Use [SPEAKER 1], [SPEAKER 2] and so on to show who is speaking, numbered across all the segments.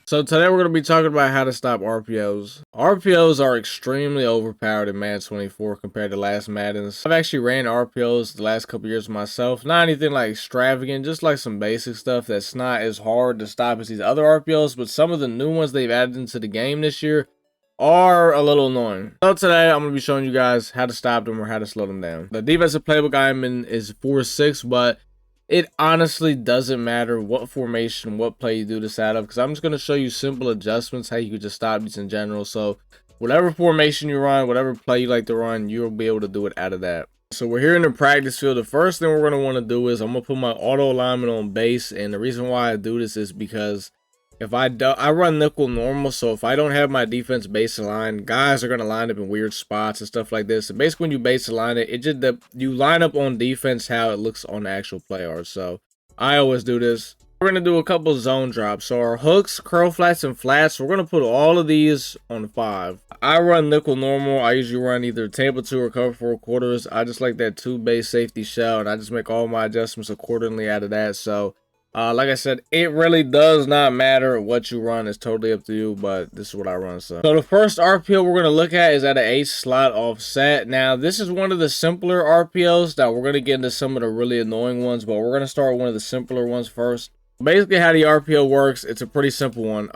[SPEAKER 1] So today we're going to be talking about how to stop RPOs. RPOs are extremely overpowered in Madden 24 compared to last Maddens. I've actually ran RPOs the last couple years myself. Not anything like extravagant, just like some basic stuff that's not as hard to stop as these other RPOs, but some of the new ones they've added into the game this year are a little annoying. So today I'm going to be showing you guys how to stop them or how to slow them down. The defensive playbook I'm in is 4-6, but it honestly doesn't matter what formation, what play you do this out of, because I'm just going to show you simple adjustments, how you can just stop these in general. So whatever formation you run, whatever play you like to run, you'll be able to do it out of that. So we're here in the practice field. The first thing we're going to want to do is I'm going to put my auto alignment on base. And the reason why I do this is because if I run nickel normal, so if I don't have my defense base aligned, guys are going to line up in weird spots and stuff like this. And basically when you base align it, you line up on defense how it looks on the actual play art. So I always do this. We're going to do a couple zone drops. So our hooks, curl flats, and flats, we're going to put all of these on 5. I run nickel normal. I usually run either table 2 or cover 4 quarters. I just like that 2 base safety shell, and I just make all my adjustments accordingly out of that. So like I said, it really does not matter what you run. It's totally up to you, but this is what I run. So the first RPO we're going to look at is at an 8 slot offset. Now, this is one of the simpler RPOs. Now, we're going to get into some of the really annoying ones, but we're going to start with one of the simpler ones first. Basically, how the RPO works, it's a pretty simple one.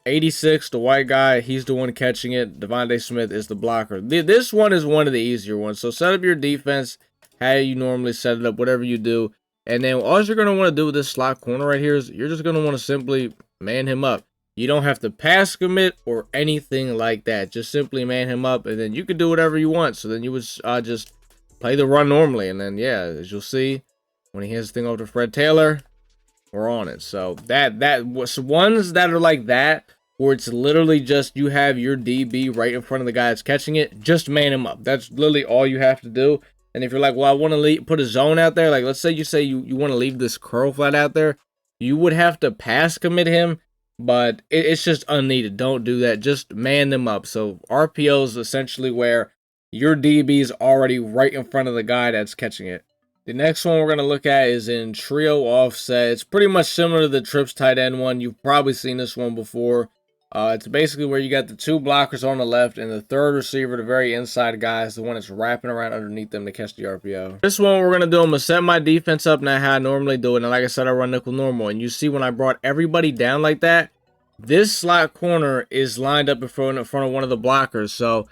[SPEAKER 1] 86, the white guy, he's the one catching it. Devontae Smith is the blocker. This one is one of the easier ones. So set up your defense how you normally set it up, whatever you do. And then all you're going to want to do with this slot corner right here is you're just going to want to simply man him up. You don't have to pass commit or anything like that. Just simply man him up, and then you can do whatever you want. So then you would just play the run normally. And then, yeah, as you'll see, when he hands the thing over to Fred Taylor, we're on it. So ones that are like that, where it's literally just you have your DB right in front of the guy that's catching it, just man him up. That's literally all you have to do. And if you're like, well, I want to put a zone out there, like let's say you want to leave this curl flat out there, you would have to pass commit him, but it's just unneeded. Don't do that. Just man them up. So RPO is essentially where your DB is already right in front of the guy that's catching it. The next one we're going to look at is in trio offset. It's pretty much similar to the trips tight end one. You've probably seen this one before. It's basically where you got the 2 blockers on the left and the 3rd receiver, the very inside guy, is the one that's wrapping around underneath them to catch the RPO. This one we're going to do, I'm going to set my defense up now how I normally do it. And like I said, I run nickel normal. And you see when I brought everybody down like that, this slot corner is lined up in front of one of the blockers. So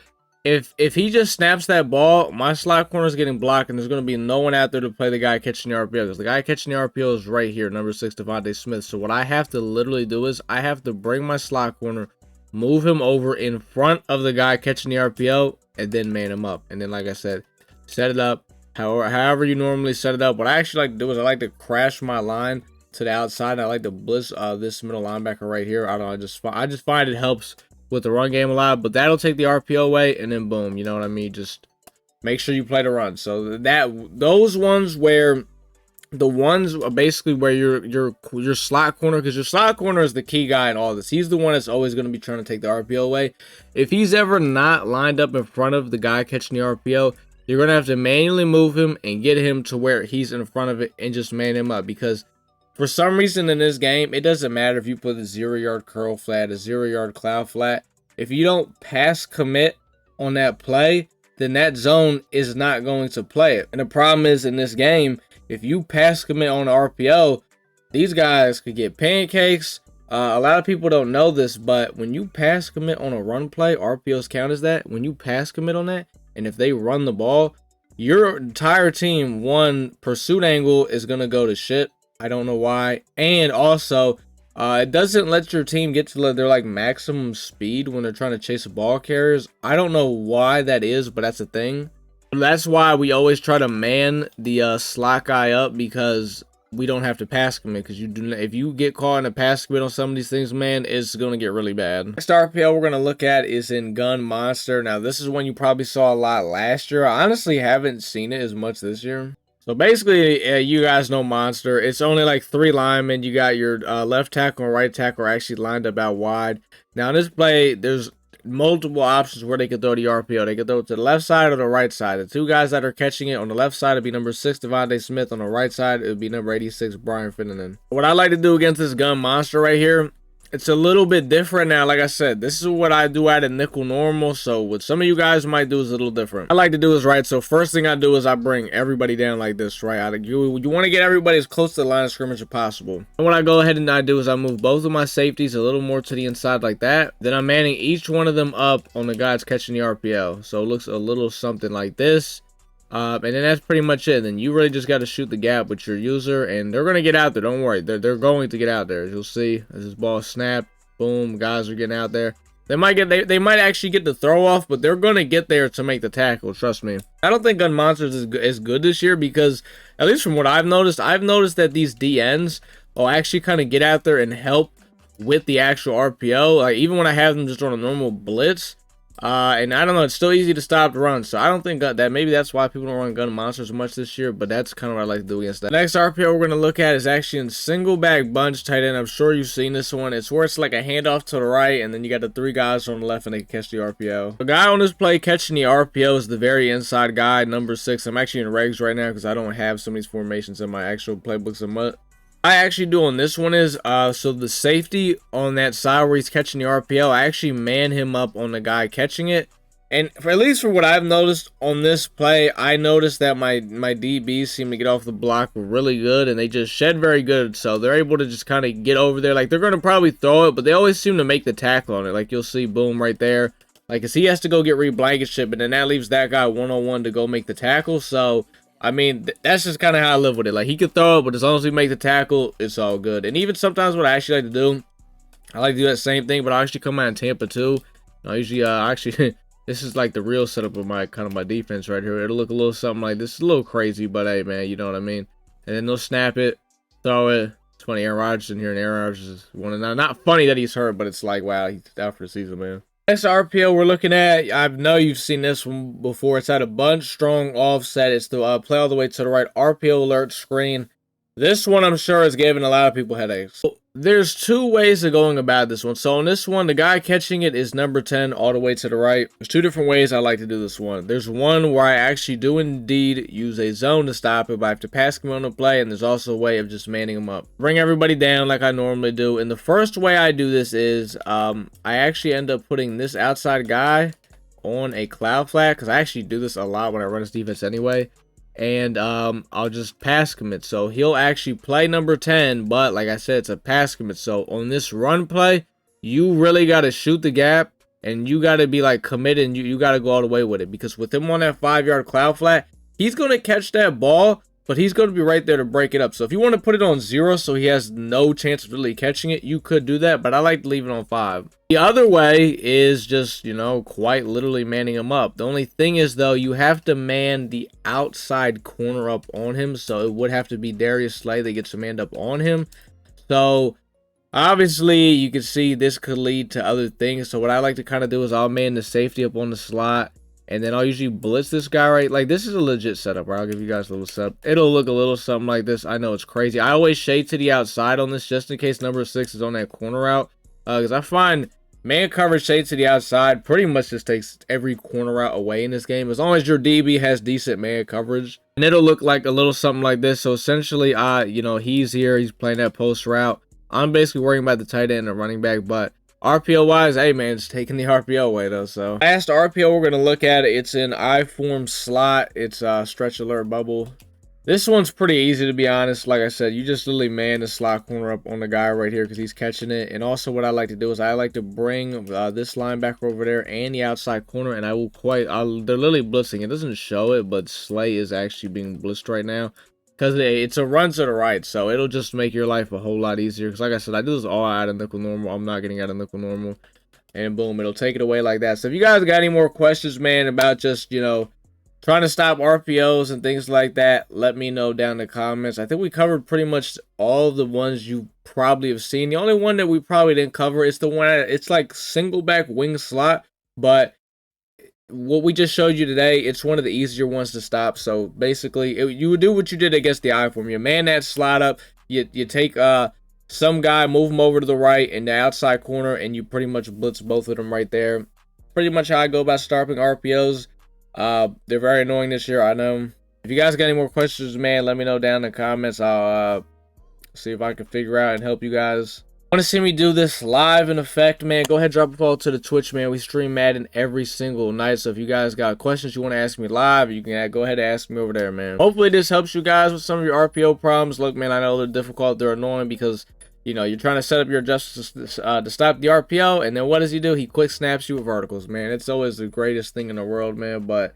[SPEAKER 1] if he just snaps that ball, my slot corner is getting blocked, and there's going to be no one out there to play the guy catching the RPO. Because the guy catching the RPO is right here, number 6, Devontae Smith. So what I have to literally do is I have to bring my slot corner, move him over in front of the guy catching the RPO, and then man him up. And then, like I said, set it up however you normally set it up. What I actually like to do is I like to crash my line to the outside. I like to blitz this middle linebacker right here. I just find it helps with the run game a lot, but that'll take the RPO away, and then boom, you know what I mean? Just make sure you play the run. So those ones where the ones are basically where your slot corner, because your slot corner is the key guy in all this. He's the one that's always going to be trying to take the RPO away. If he's ever not lined up in front of the guy catching the RPO, you're going to have to manually move him and get him to where he's in front of it and just man him up, because for some reason in this game, it doesn't matter if you put a 0-yard curl flat, a 0-yard cloud flat. If you don't pass commit on that play, then that zone is not going to play it. And the problem is in this game, if you pass commit on the RPO, these guys could get pancakes. A lot of people don't know this, but when you pass commit on a run play, RPOs count as that. When you pass commit on that, and if they run the ball, your entire team, one, pursuit angle is going to go to shit. I don't know why. And also, it doesn't let your team get to their like maximum speed when they're trying to chase ball carriers. I don't know why that is, but that's a thing. That's why we always try to man the slot guy up, because we don't have to pass commit. Because if you get caught in a pass commit on some of these things, man, it's going to get really bad. Next RPO we're going to look at is in Gun Monster. Now, this is one you probably saw a lot last year. I honestly haven't seen it as much this year. So basically, you guys know Monster. It's only like 3 linemen. You got your left tackle and right tackle are actually lined up out wide. Now, in this play, there's multiple options where they could throw the RPO. They could throw it to the left side or the right side. The 2 guys that are catching it on the left side would be number 6, Devontae Smith. On the right side, it would be number 86, Brian Finnegan. What I like to do against this Gun Monster right here it's a little bit different now. Like I said, this is what I do at a nickel normal. So what some of you guys might do is a little different. I like to do is right. So first thing I do is I bring everybody down like this, right? You want to get everybody as close to the line of scrimmage as possible. And what I go ahead and I do is I move both of my safeties a little more to the inside like that. Then I'm manning each one of them up on the guy that's catching the RPO. So it looks a little something like this. And then that's pretty much it. Then you really just got to shoot the gap with your user, and they're gonna get out there. Don't worry, they're going to get out there. As you'll see, as this ball snapped, boom, guys are getting out there. They might actually get the throw off, but they're gonna get there to make the tackle. Trust me. I don't think Gun Monsters is good this year because, at least from what I've noticed that these DNs will actually kind of get out there and help with the actual RPO. Like even when I have them just on a normal blitz. And I don't know, it's still easy to stop the run, so I don't think that maybe that's why people don't run Gun Monsters much this year, but that's kind of what I like to do against that. Next RPO we're going to look at is actually in single back bunch tight end. I'm sure you've seen this one. It's where it's like a handoff to the right, and then you got the 3 guys on the left, and they can catch the RPO. The guy on this play catching the RPO is the very inside guy, number 6. I'm actually in regs right now because I don't have some of these formations in my actual playbooks and what I actually do on this one is, so the safety on that side where he's catching the RPO, I actually man him up on the guy catching it. And at least for what I've noticed on this play, I noticed that my DBs seem to get off the block really good, and they just shed very good. So they're able to just kind of get over there. Like, they're going to probably throw it, but they always seem to make the tackle on it. Like, you'll see, boom, right there. Like, cause he has to go get re-blanket but then that leaves that guy one-on-one to go make the tackle. So I mean, that's just kind of how I live with it. Like, he could throw it, but as long as we make the tackle, it's all good. And even sometimes what I actually like to do, I like to do that same thing, but I actually come out in Tampa too. I usually, actually, this is like the real setup of my, kind of my defense right here. It'll look a little something like this. It's a little crazy, but hey, man, you know what I mean? And then they'll snap it, throw it. It's funny, Aaron Rodgers in here, and Aaron Rodgers is one of them. Not funny that he's hurt, but it's like, wow, he's out for the season, man. Next RPO we're looking at, I know you've seen this one before. It's at a bunch strong offset. It's the play all the way to the right RPO alert screen. This one I'm sure is giving a lot of people headaches. So there's 2 ways of going about this one. So on this one, the guy catching it is number 10 all the way to the right. There's 2 different ways I like to do this one. There's one where I actually do indeed use a zone to stop it, but I have to pass him on the play, and there's also a way of just manning him up. Bring everybody down like I normally do. And the first way I do this is I actually end up putting this outside guy on a cloud flat, because I actually do this a lot when I run this defense anyway. And I'll just pass commit, so he'll actually play number 10, but like I said, it's a pass commit. So on this run play, you really got to shoot the gap, and you got to be like committed, and you got to go all the way with it, because with him on that 5-yard cloud flat, he's going to catch that ball, but he's going to be right there to break it up. So if you want to put it on 0 so he has no chance of really catching it, you could do that, but I like to leave it on 5. The other way is just, you know, quite literally manning him up. The only thing is, though, you have to man the outside corner up on him, so it would have to be Darius Slay that gets manned up on him. So obviously you can see this could lead to other things. So what I like to kind of do is I'll man the safety up on the slot, and then I'll usually blitz this guy, right? Like, this is a legit setup, right? I'll give you guys a little setup. It'll look a little something like this. I know it's crazy. I always shade to the outside on this just in case number 6 is on that corner route. Because I find man coverage shade to the outside pretty much just takes every corner route away in this game. As long as your DB has decent man coverage. And it'll look like a little something like this. So essentially, you know, he's here. He's playing that post route. I'm basically worrying about the tight end and running back, but RPO wise, hey man, it's taking the RPO away though. So last RPO we're gonna look at, it's in I-form slot. It's stretch alert bubble. This one's pretty easy, to be honest. Like I said, you just literally man the slot corner up on the guy right here because he's catching it. And also what I like to do is I like to bring this linebacker over there and the outside corner, and they're literally blitzing. It doesn't show it, but Slay is actually being blitzed right now, because it's a run to the right, so it'll just make your life a whole lot easier. Because like I said, I do this all out of nickel normal. I'm not getting out of nickel normal. And boom, it'll take it away like that. So if you guys got any more questions, man, about just, you know, trying to stop RPOs and things like that, let me know down in the comments. I think we covered pretty much all the ones you probably have seen. The only one that we probably didn't cover is the one, it's like single back wing slot, but what we just showed you today, it's one of the easier ones to stop. So basically, you would do what you did against the I-form. You man that slot up, you take some guy, move him over to the right in the outside corner, and you pretty much blitz both of them right there. Pretty much how I go about stopping RPOs. They're very annoying this year, I know. If you guys got any more questions, man, let me know down in the comments. I'll see if I can figure out and help you guys. Want to see me do this live in effect, man, go ahead, drop a follow to the Twitch, man. We stream Madden every single night, so if you guys got questions you want to ask me live, you can go ahead and ask me over there, man. Hopefully this helps you guys with some of your RPO problems. Look, man, I know they're difficult, they're annoying, because you know you're trying to set up your adjustments to stop the RPO, and then what does he do? He quick snaps you with verticals, man. It's always the greatest thing in the world, man. But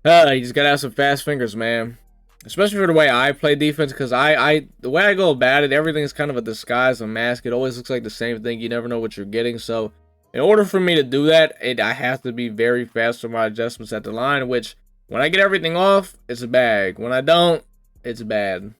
[SPEAKER 1] you just gotta have some fast fingers, man. Especially for the way I play defense, because the way I go about it, everything's kind of a disguise, a mask. It always looks like the same thing. You never know what you're getting. So, in order for me to do that, I have to be very fast with my adjustments at the line, which, when I get everything off, it's a bag. When I don't, it's bad.